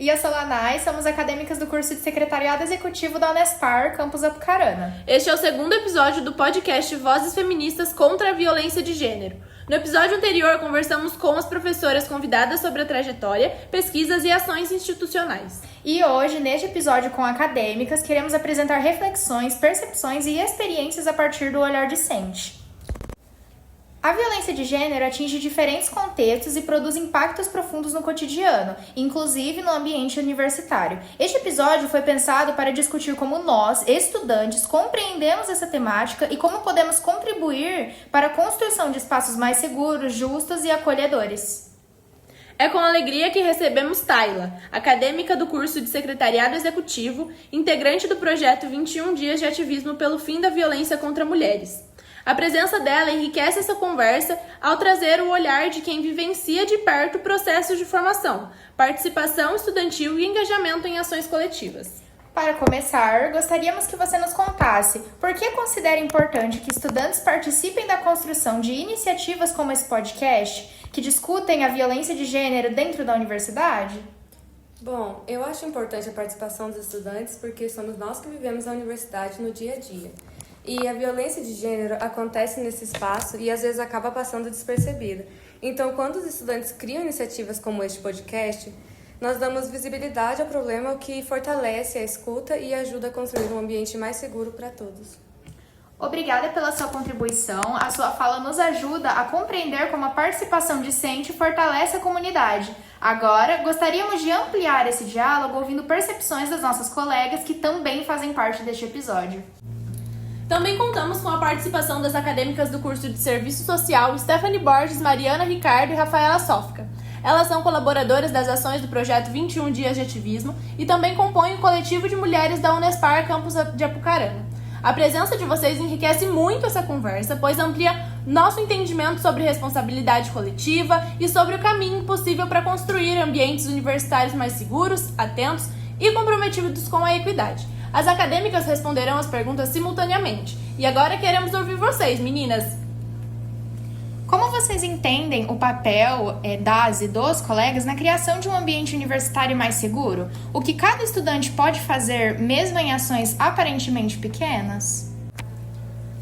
E eu sou a Lanai, somos acadêmicas do curso de Secretariado Executivo da Unespar, campus Apucarana. Este é o segundo episódio do podcast Vozes Feministas contra a Violência de Gênero. No episódio anterior, conversamos com as professoras convidadas sobre a trajetória, pesquisas e ações institucionais. E hoje, neste episódio com acadêmicas, queremos apresentar reflexões, percepções e experiências a partir do olhar discente. A violência de gênero atinge diferentes contextos e produz impactos profundos no cotidiano, inclusive no ambiente universitário. Este episódio foi pensado para discutir como nós, estudantes, compreendemos essa temática e como podemos contribuir para a construção de espaços mais seguros, justos e acolhedores. É com alegria que recebemos Tayla, acadêmica do curso de Secretariado Executivo, integrante do projeto 21 Dias de Ativismo pelo Fim da Violência contra Mulheres. A presença dela enriquece essa conversa ao trazer o olhar de quem vivencia de perto processos de formação, participação estudantil e engajamento em ações coletivas. Para começar, gostaríamos que você nos contasse por que considera importante que estudantes participem da construção de iniciativas como esse podcast, que discutem a violência de gênero dentro da universidade? Bom, eu acho importante a participação dos estudantes porque somos nós que vivemos a universidade no dia a dia. E a violência de gênero acontece nesse espaço e às vezes acaba passando despercebida. Então, quando os estudantes criam iniciativas como este podcast, nós damos visibilidade ao problema, o que fortalece a escuta e ajuda a construir um ambiente mais seguro para todos. Obrigada pela sua contribuição. A sua fala nos ajuda a compreender como a participação discente fortalece a comunidade. Agora, gostaríamos de ampliar esse diálogo ouvindo percepções das nossas colegas que também fazem parte deste episódio. Também contamos com a participação das acadêmicas do curso de Serviço Social Stephanie Borges, Mariana Ricardo e Rafaela Sófica. Elas são colaboradoras das ações do projeto 21 Dias de Ativismo e também compõem o coletivo de mulheres da Unespar, campus de Apucarana. A presença de vocês enriquece muito essa conversa, pois amplia nosso entendimento sobre responsabilidade coletiva e sobre o caminho possível para construir ambientes universitários mais seguros, atentos e comprometidos com a equidade. As acadêmicas responderão as perguntas simultaneamente. E agora queremos ouvir vocês, meninas. Como vocês entendem o papel das e dos colegas na criação de um ambiente universitário mais seguro? O que cada estudante pode fazer, mesmo em ações aparentemente pequenas?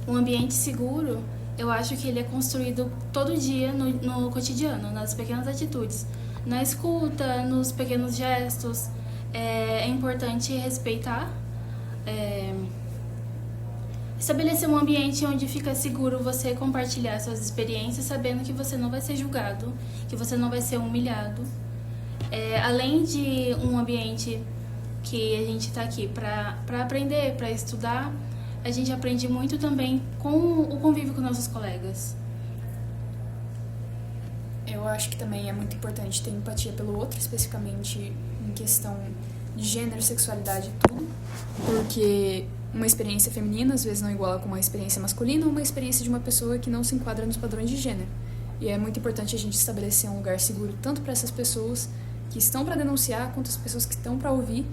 Um ambiente seguro, eu acho que ele é construído todo dia no cotidiano, nas pequenas atitudes. Na escuta, nos pequenos gestos. É importante respeitar. Estabelecer um ambiente onde fica seguro você compartilhar suas experiências, sabendo que você não vai ser julgado, que você não vai ser humilhado. Além de um ambiente que a gente está aqui para aprender, para estudar, a gente aprende muito também com o convívio com nossos colegas. Eu acho que também é muito importante ter empatia pelo outro, especificamente em questão de gênero, sexualidade e tudo, porque uma experiência feminina às vezes não iguala com uma experiência masculina ou uma experiência de uma pessoa que não se enquadra nos padrões de gênero. E é muito importante a gente estabelecer um lugar seguro tanto para essas pessoas que estão para denunciar quanto as pessoas que estão para ouvir.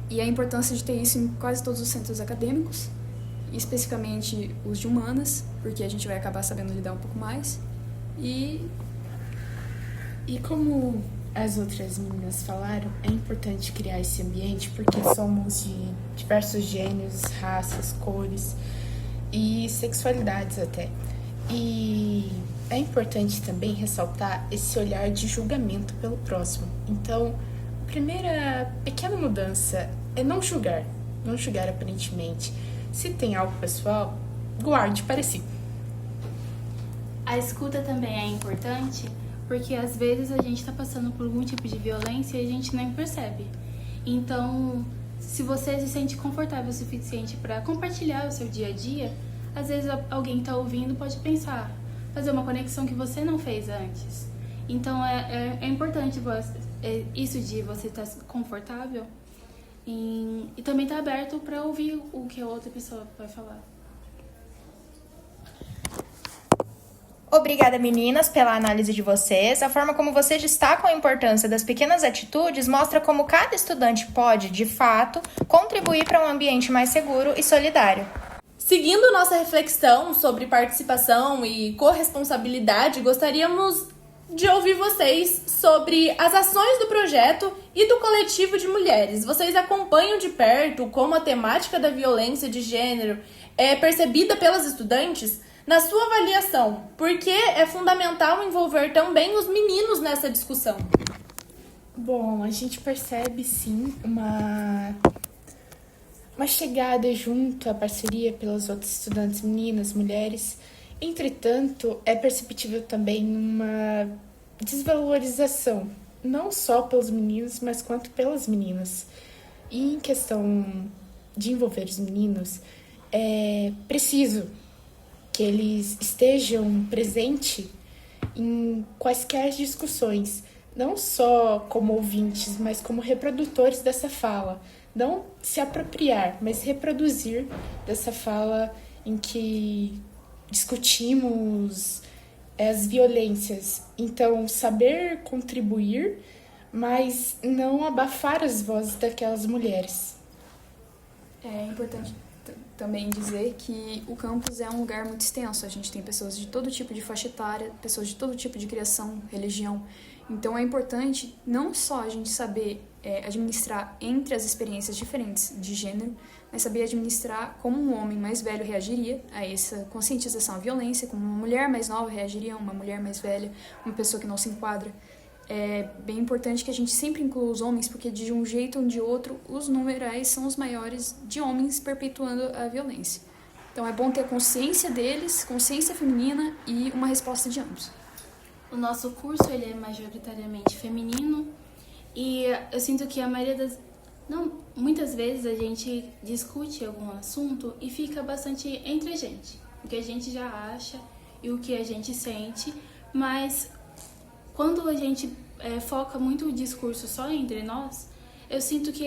E a importância de ter isso em quase todos os centros acadêmicos, especificamente os de humanas, porque a gente vai acabar sabendo lidar um pouco mais. E como as outras meninas falaram, é importante criar esse ambiente porque somos de diversos gêneros, raças, cores e sexualidades até. E é importante também ressaltar esse olhar de julgamento pelo próximo. Então, a primeira pequena mudança é não julgar aparentemente. Se tem algo pessoal, guarde para si. A escuta também é importante, porque às vezes a gente está passando por algum tipo de violência e a gente nem percebe. Então, se você se sente confortável o suficiente para compartilhar o seu dia a dia, às vezes alguém está ouvindo pode pensar, fazer uma conexão que você não fez antes. Então, é importante isso de você estar confortável e também estar aberto para ouvir o que a outra pessoa vai falar. Obrigada, meninas, pela análise de vocês. A forma como vocês destacam a importância das pequenas atitudes mostra como cada estudante pode, de fato, contribuir para um ambiente mais seguro e solidário. Seguindo nossa reflexão sobre participação e corresponsabilidade, gostaríamos de ouvir vocês sobre as ações do projeto e do coletivo de mulheres. Vocês acompanham de perto como a temática da violência de gênero é percebida pelas estudantes? Na sua avaliação, por que é fundamental envolver também os meninos nessa discussão? Bom, a gente percebe sim uma chegada junto à parceria pelas outras estudantes meninas, mulheres. Entretanto, é perceptível também uma desvalorização, não só pelos meninos, mas quanto pelas meninas. E em questão de envolver os meninos, é preciso que eles estejam presentes em quaisquer discussões, não só como ouvintes, mas como reprodutores dessa fala. Não se apropriar, mas reproduzir dessa fala em que discutimos as violências. Então, saber contribuir, mas não abafar as vozes daquelas mulheres. É importante também dizer que o campus é um lugar muito extenso. A gente tem pessoas de todo tipo de faixa etária, pessoas de todo tipo de criação, religião. Então é importante não só a gente saber administrar entre as experiências diferentes de gênero, mas saber administrar como um homem mais velho reagiria a essa conscientização à violência, como uma mulher mais nova reagiria a uma mulher mais velha, uma pessoa que não se enquadra. É bem importante que a gente sempre inclua os homens, porque de um jeito ou de outro, os numerais são os maiores de homens perpetuando a violência. Então é bom ter a consciência deles, consciência feminina e uma resposta de ambos. O nosso curso ele é majoritariamente feminino e eu sinto que a maioria das... muitas vezes a gente discute algum assunto e fica bastante entre a gente. O que a gente já acha e o que a gente sente, mas quando a gente foca muito o discurso só entre nós, eu sinto que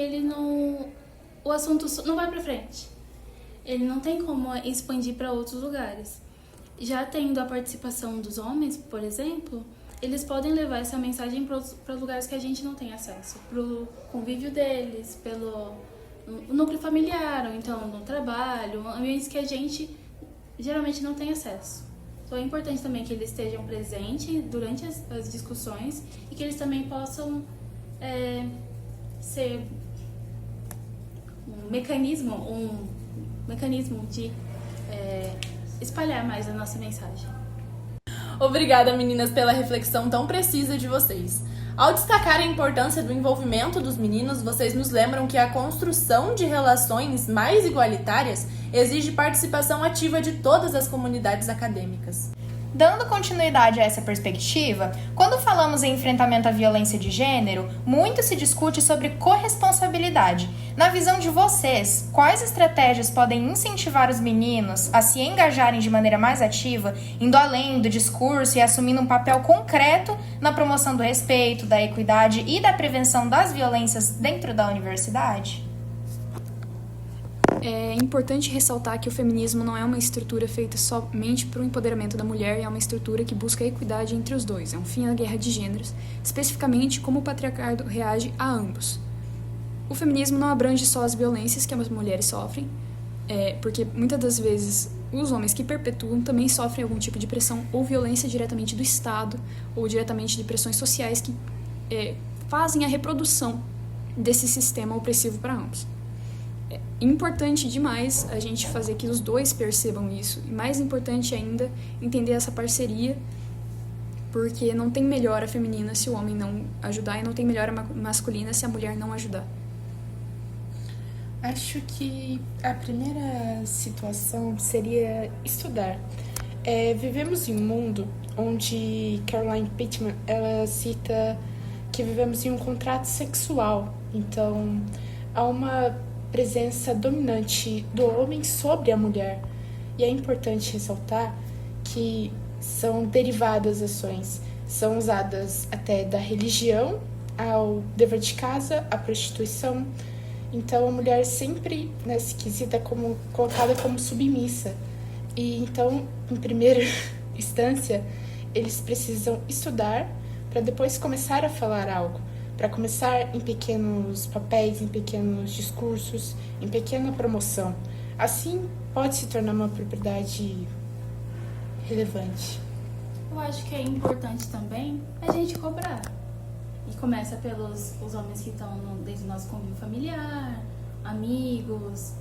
o assunto não vai pra frente. Ele não tem como expandir para outros lugares. Já tendo a participação dos homens, por exemplo, eles podem levar essa mensagem para lugares que a gente não tem acesso. Pro convívio deles, pelo núcleo familiar, ou então no trabalho, ambientes que a gente geralmente não tem acesso. Então é importante também que eles estejam presentes durante as discussões e que eles também possam ser um mecanismo de espalhar mais a nossa mensagem. Obrigada, meninas, pela reflexão tão precisa de vocês. Ao destacar a importância do envolvimento dos meninos, vocês nos lembram que a construção de relações mais igualitárias exige participação ativa de todas as comunidades acadêmicas. Dando continuidade a essa perspectiva, quando falamos em enfrentamento à violência de gênero, muito se discute sobre corresponsabilidade. Na visão de vocês, quais estratégias podem incentivar os meninos a se engajarem de maneira mais ativa, indo além do discurso e assumindo um papel concreto na promoção do respeito, da equidade e da prevenção das violências dentro da universidade? É importante ressaltar que o feminismo não é uma estrutura feita somente para o empoderamento da mulher, é uma estrutura que busca a equidade entre os dois. É um fim à guerra de gêneros, especificamente como o patriarcado reage a ambos. O feminismo não abrange só as violências que as mulheres sofrem, porque muitas das vezes os homens que perpetuam também sofrem algum tipo de pressão ou violência diretamente do Estado ou diretamente de pressões sociais que fazem a reprodução desse sistema opressivo para ambos. É importante demais a gente fazer que os dois percebam isso. E mais importante ainda, entender essa parceria, porque não tem melhora feminina se o homem não ajudar e não tem melhora masculina se a mulher não ajudar. Acho que a primeira situação seria estudar. Vivemos em um mundo onde Caroline Pittman ela cita que vivemos em um contrato sexual. Então, há uma presença dominante do homem sobre a mulher. E é importante ressaltar que são derivadas ações, são usadas até da religião ao dever de casa, à prostituição. Então a mulher sempre, nesse quesito, é colocada como submissa. E então, em primeira instância, eles precisam estudar para depois começar a falar algo. Para começar em pequenos papéis, em pequenos discursos, em pequena promoção. Assim, pode se tornar uma propriedade relevante. Eu acho que é importante também a gente cobrar. E começa pelos os homens que estão dentro do nosso convívio familiar, amigos,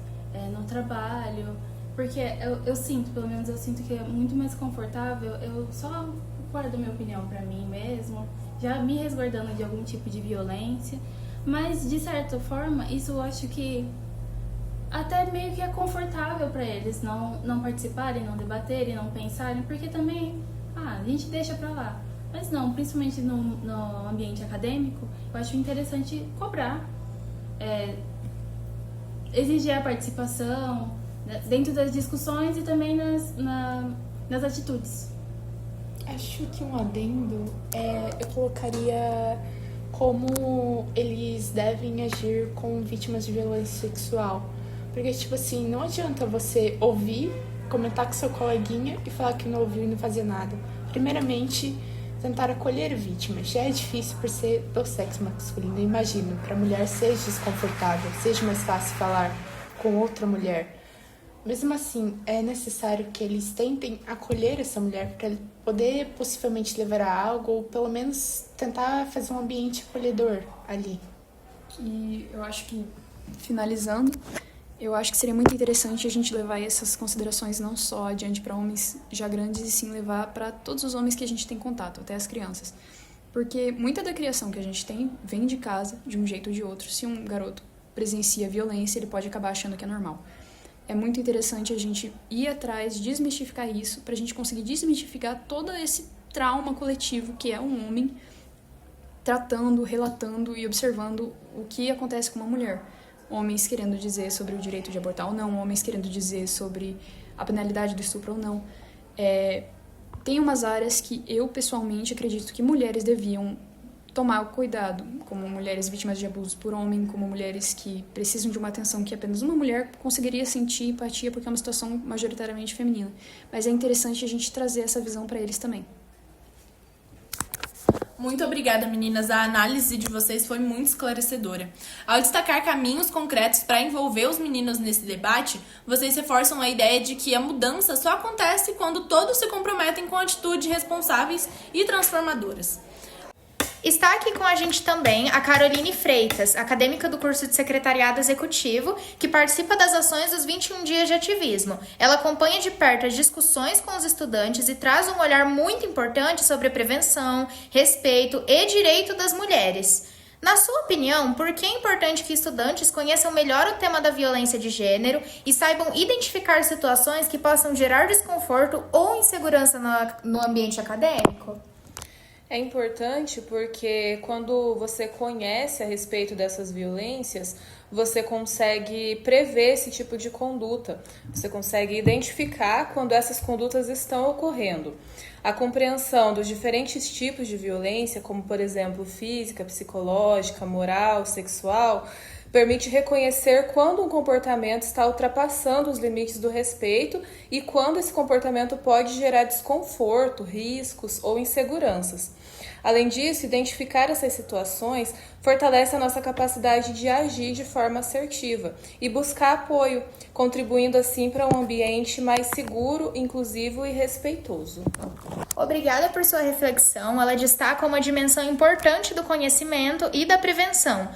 no trabalho. Porque eu sinto, pelo menos eu sinto que é muito mais confortável eu só guardo minha opinião pra mim mesmo, já me resguardando de algum tipo de violência. Mas, de certa forma, isso eu acho que até meio que é confortável pra eles não participarem, não debaterem, não pensarem, porque também, a gente deixa pra lá. Mas não, principalmente no ambiente acadêmico, eu acho interessante cobrar, exigir a participação dentro das discussões e também nas atitudes. Acho que um adendo eu colocaria como eles devem agir com vítimas de violência sexual. Porque, tipo assim, não adianta você ouvir, comentar com seu coleguinha e falar que não ouviu e não fazer nada. Primeiramente, tentar acolher vítimas. Já é difícil por ser do sexo masculino. Imagino, para a mulher seja desconfortável, seja mais fácil falar com outra mulher. Mesmo assim, é necessário que eles tentem acolher essa mulher para poder possivelmente levar a algo ou pelo menos tentar fazer um ambiente acolhedor ali. E eu acho que, finalizando, eu acho que seria muito interessante a gente levar essas considerações não só adiante para homens já grandes, e sim levar para todos os homens que a gente tem contato, até as crianças. Porque muita da criação que a gente tem vem de casa, de um jeito ou de outro. Se um garoto presencia violência, ele pode acabar achando que é normal. É muito interessante a gente ir atrás, desmistificar isso, pra gente conseguir desmistificar todo esse trauma coletivo que é um homem tratando, relatando e observando o que acontece com uma mulher. Homens querendo dizer sobre o direito de abortar ou não, homens querendo dizer sobre a penalidade do estupro ou não. Tem umas áreas que eu, pessoalmente, acredito que mulheres deviam tomar cuidado, como mulheres vítimas de abuso por homem, como mulheres que precisam de uma atenção que apenas uma mulher conseguiria sentir empatia, porque é uma situação majoritariamente feminina. Mas é interessante a gente trazer essa visão para eles também. Muito obrigada, meninas. A análise de vocês foi muito esclarecedora. Ao destacar caminhos concretos para envolver os meninos nesse debate, vocês reforçam a ideia de que a mudança só acontece quando todos se comprometem com atitudes responsáveis e transformadoras. Está aqui com a gente também a Caroline Freitas, acadêmica do curso de Secretariado Executivo, que participa das ações dos 21 dias de ativismo. Ela acompanha de perto as discussões com os estudantes e traz um olhar muito importante sobre a prevenção, respeito e direito das mulheres. Na sua opinião, por que é importante que estudantes conheçam melhor o tema da violência de gênero e saibam identificar situações que possam gerar desconforto ou insegurança no ambiente acadêmico? É importante porque quando você conhece a respeito dessas violências, você consegue prever esse tipo de conduta, você consegue identificar quando essas condutas estão ocorrendo. A compreensão dos diferentes tipos de violência, como por exemplo física, psicológica, moral, sexual, permite reconhecer quando um comportamento está ultrapassando os limites do respeito e quando esse comportamento pode gerar desconforto, riscos ou inseguranças. Além disso, identificar essas situações fortalece a nossa capacidade de agir de forma assertiva e buscar apoio, contribuindo assim para um ambiente mais seguro, inclusivo e respeitoso. Obrigada por sua reflexão. Ela destaca uma dimensão importante do conhecimento e da prevenção.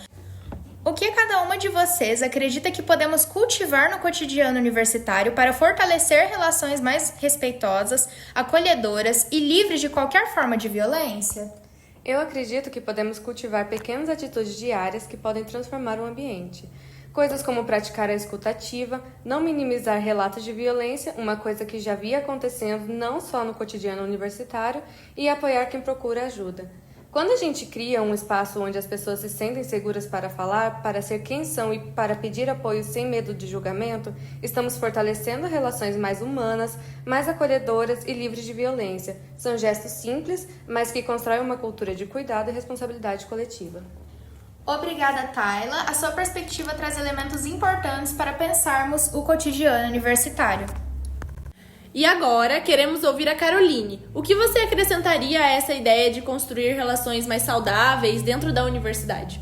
O que cada uma de vocês acredita que podemos cultivar no cotidiano universitário para fortalecer relações mais respeitosas, acolhedoras e livres de qualquer forma de violência? Eu acredito que podemos cultivar pequenas atitudes diárias que podem transformar o ambiente. Coisas como praticar a escuta ativa, não minimizar relatos de violência, uma coisa que já via acontecendo não só no cotidiano universitário, e apoiar quem procura ajuda. Quando a gente cria um espaço onde as pessoas se sentem seguras para falar, para ser quem são e para pedir apoio sem medo de julgamento, estamos fortalecendo relações mais humanas, mais acolhedoras e livres de violência. São gestos simples, mas que constroem uma cultura de cuidado e responsabilidade coletiva. Obrigada, Tayla. A sua perspectiva traz elementos importantes para pensarmos o cotidiano universitário. E agora, queremos ouvir a Caroline. O que você acrescentaria a essa ideia de construir relações mais saudáveis dentro da universidade?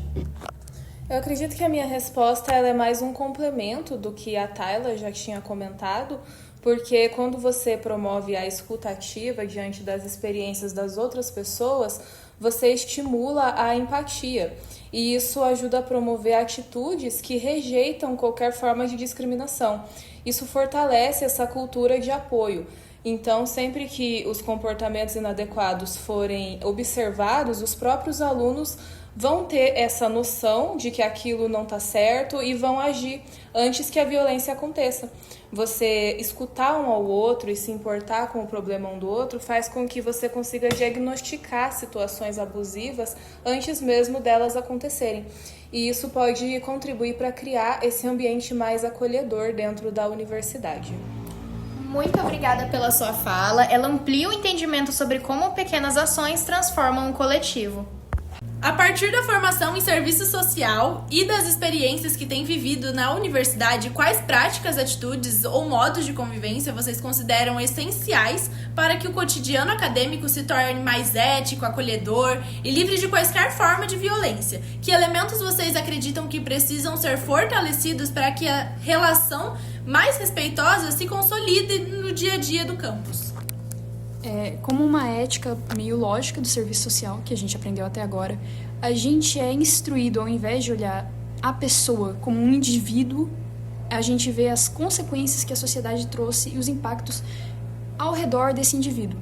Eu acredito que a minha resposta ela é mais um complemento do que a Tayla já tinha comentado, porque quando você promove a escuta ativa diante das experiências das outras pessoas, você estimula a empatia. E isso ajuda a promover atitudes que rejeitam qualquer forma de discriminação. Isso fortalece essa cultura de apoio. Então, sempre que os comportamentos inadequados forem observados, os próprios alunos vão ter essa noção de que aquilo não está certo e vão agir antes que a violência aconteça. Você escutar um ao outro e se importar com o problema um do outro faz com que você consiga diagnosticar situações abusivas antes mesmo delas acontecerem. E isso pode contribuir para criar esse ambiente mais acolhedor dentro da universidade. Muito obrigada pela sua fala. Ela amplia o entendimento sobre como pequenas ações transformam um coletivo. A partir da formação em serviço social e das experiências que têm vivido na universidade, quais práticas, atitudes ou modos de convivência vocês consideram essenciais para que o cotidiano acadêmico se torne mais ético, acolhedor e livre de quaisquer forma de violência? Que elementos vocês acreditam que precisam ser fortalecidos para que a relação mais respeitosa se consolide no dia a dia do campus? Como uma ética meio lógica do serviço social, que a gente aprendeu até agora, a gente é instruído, ao invés de olhar a pessoa como um indivíduo, a gente vê as consequências que a sociedade trouxe e os impactos ao redor desse indivíduo.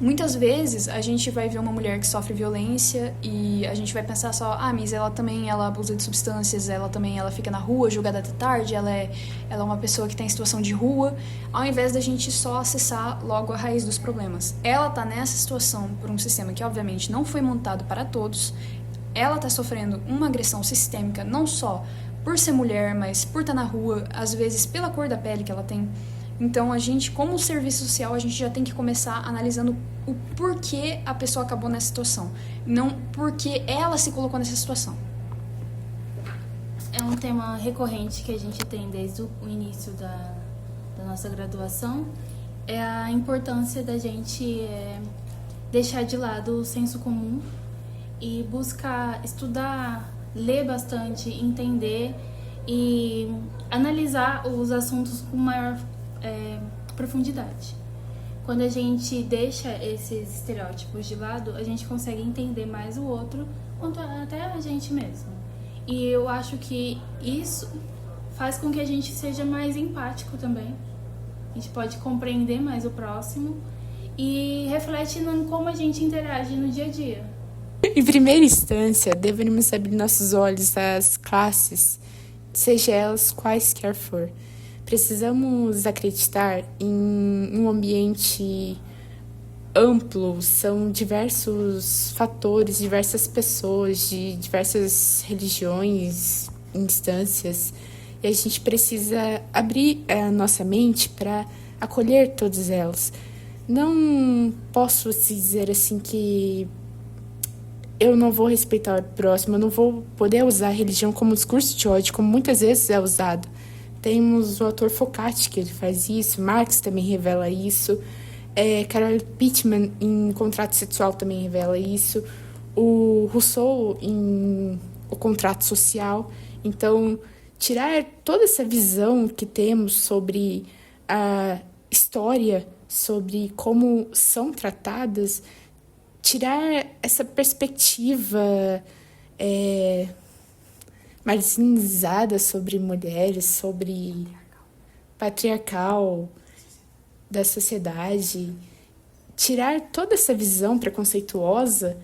Muitas vezes a gente vai ver uma mulher que sofre violência e a gente vai pensar só, mas ela abusa de substâncias, ela fica na rua jogada até tarde, ela é uma pessoa que está em situação de rua, ao invés da gente só acessar logo a raiz dos problemas. Ela está nessa situação por um sistema que obviamente não foi montado para todos, ela está sofrendo uma agressão sistêmica não só por ser mulher, mas por estar na rua, às vezes pela cor da pele que ela tem. Então, a gente, como serviço social, a gente já tem que começar analisando o porquê a pessoa acabou nessa situação, não porque ela se colocou nessa situação. É um tema recorrente que a gente tem desde o início da nossa graduação, é a importância da gente deixar de lado o senso comum e buscar estudar, ler bastante, entender e analisar os assuntos com maior profundidade. Quando a gente deixa esses estereótipos de lado, a gente consegue entender mais o outro, quanto até a gente mesmo. E eu acho que isso faz com que a gente seja mais empático também. A gente pode compreender mais o próximo e reflete em como a gente interage no dia a dia. Em primeira instância, deveríamos abrir nossos olhos às classes, seja elas quaisquer for. Precisamos acreditar em um ambiente amplo, são diversos fatores, diversas pessoas, de diversas religiões, instâncias, e a gente precisa abrir a nossa mente para acolher todas elas. Não posso dizer assim que eu não vou respeitar o próximo, eu não vou poder usar a religião como discurso de ódio, como muitas vezes é usado. Temos o autor Foucault, que ele faz isso, Marx também revela isso, Carol Pittman, em Contrato Sexual, também revela isso, o Rousseau, em O Contrato Social. Então, tirar toda essa visão que temos sobre a história, sobre como são tratadas, tirar essa perspectiva marginalizada sobre mulheres, sobre patriarcal da sociedade, tirar toda essa visão preconceituosa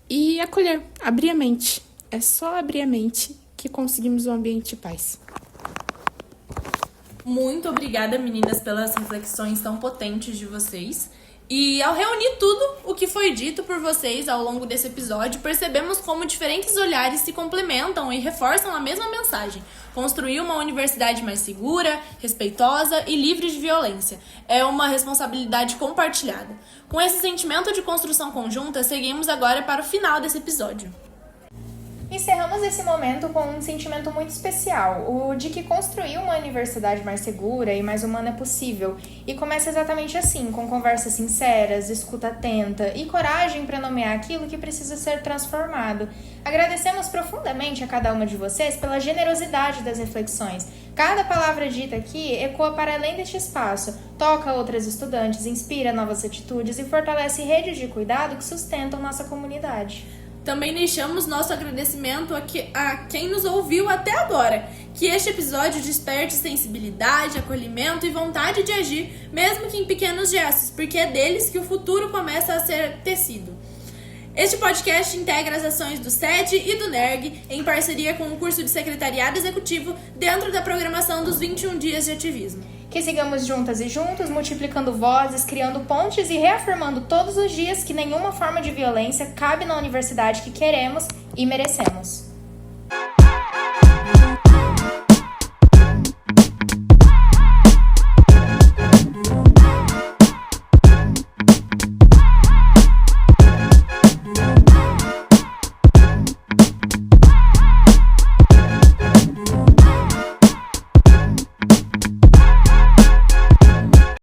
e acolher, abrir a mente. É só abrir a mente que conseguimos um ambiente de paz. Muito obrigada, meninas, pelas reflexões tão potentes de vocês. E ao reunir tudo o que foi dito por vocês ao longo desse episódio, percebemos como diferentes olhares se complementam e reforçam a mesma mensagem: construir uma universidade mais segura, respeitosa e livre de violência. É uma responsabilidade compartilhada. Com esse sentimento de construção conjunta, seguimos agora para o final desse episódio. Encerramos esse momento com um sentimento muito especial, o de que construir uma universidade mais segura e mais humana é possível. E começa exatamente assim, com conversas sinceras, escuta atenta e coragem para nomear aquilo que precisa ser transformado. Agradecemos profundamente a cada uma de vocês pela generosidade das reflexões. Cada palavra dita aqui ecoa para além deste espaço, toca outras estudantes, inspira novas atitudes e fortalece redes de cuidado que sustentam nossa comunidade. Também deixamos nosso agradecimento a quem nos ouviu até agora. Que este episódio desperte sensibilidade, acolhimento e vontade de agir, mesmo que em pequenos gestos, porque é deles que o futuro começa a ser tecido. Este podcast integra as ações do SED e do NERG em parceria com o curso de Secretariado Executivo dentro da programação dos 21 Dias de Ativismo. Que sigamos juntas e juntos, multiplicando vozes, criando pontes e reafirmando todos os dias que nenhuma forma de violência cabe na universidade que queremos e merecemos.